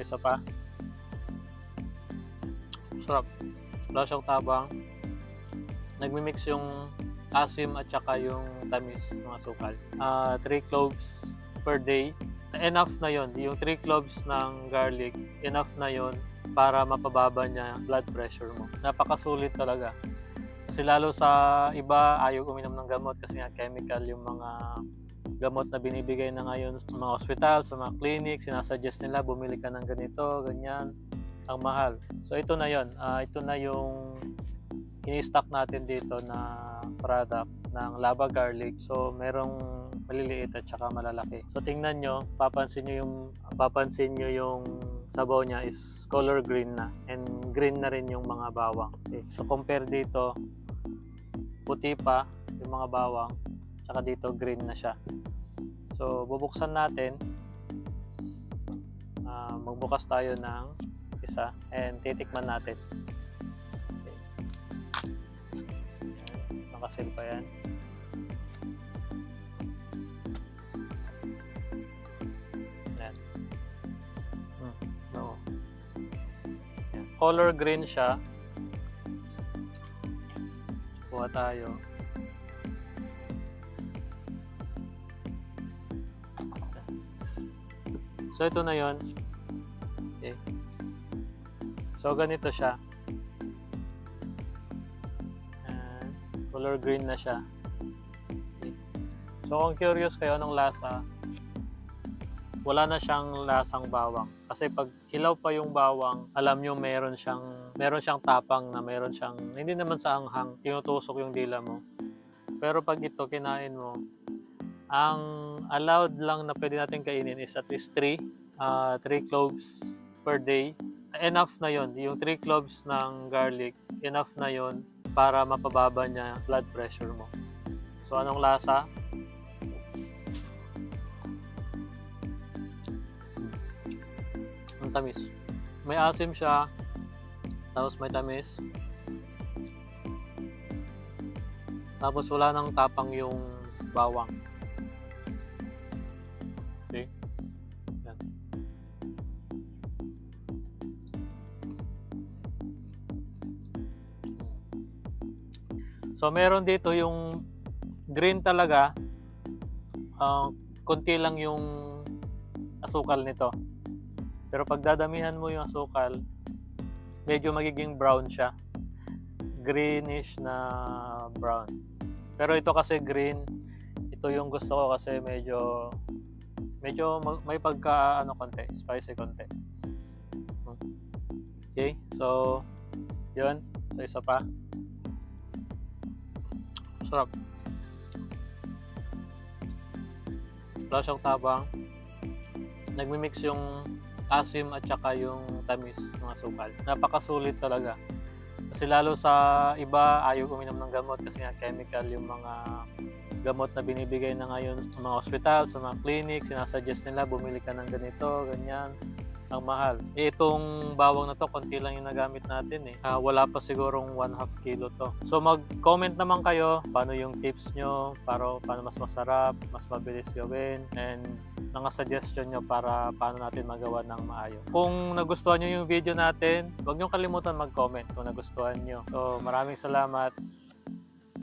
isa pa. Sarap. Wala siyang tabang. Nagmi-mix yung asim at saka yung tamis ng asukal. 3 cloves per day. Enough na yon. Yung 3 cloves ng garlic, enough na yon para mapababa niya blood pressure mo. Napakasulit talaga. Kasi lalo sa iba, ayaw uminom ng gamot kasi nga chemical yung mga gamot na binibigay na ngayon sa mga ospital, sa mga clinic. Sinasuggest nila bumili ka ng ganito, ganyan. Ang mahal. So ito na yon. Ito na yung ini-stock natin dito na product ng Lava Garlic. So merong maliliit at saka malalaki. So tingnan nyo, papansin nyo yung sabaw niya is color green na, and green na rin yung mga bawang. Okay. So compare dito, puti pa yung mga bawang, saka dito green na siya. So bubuksan natin. Magbukas tayo ng isa and titikman natin. Nakasil pa yan. Yan. No. Yan. Color green siya. Kuha tayo. So ito na yon. Okay. So ganito siya. Color green na siya. Okay. So kung curious kayo anong lasa, wala na siyang lasang bawang. Kasi pag hilaw pa yung bawang, alam nyo meron siyang tapang na meron siyang, hindi naman sa anghang, tinutusok yung dila mo. Pero pag ito kinain mo, ang allowed lang na pwede natin kainin is at least 3 cloves per day. Enough na yon. Yung 3 cloves ng garlic, enough na yon para mapababa niya blood pressure mo. So anong lasa? Ang tamis. May asim siya, tapos may tamis. Tapos wala nang tapang yung bawang. Okay? Yan. So meron dito yung green talaga, konti lang yung asukal nito. Pero pag dadamihan mo yung asukal, medyo magiging brown siya. Greenish na brown. Pero ito kasi green, ito yung gusto ko kasi medyo may pagka konti, spicy konti. Okay, so yun. So isa pa. Sarap. Wala siyang tabang. Nagmi-mix yung asim at saka yung tamis ng asukal. Napakasulit talaga. Kasi lalo sa iba, ayaw uminom ng gamot kasi nga chemical yung mga gamot na binibigay na ngayon sa mga ospital, sa mga clinic. Sinasuggest nila bumili ka ng ganito, ganyan. Ang mahal. Itong bawang na to, konti lang yung nagamit natin eh. Wala pa sigurong 1/2 kilo to. So mag-comment naman kayo paano yung tips nyo, paano mas masarap, mas mabilis gawin, and mga suggestion nyo para paano natin magawa ng maayos. Kung nagustuhan nyo yung video natin, huwag nyo kalimutan mag-comment kung nagustuhan nyo. So maraming salamat.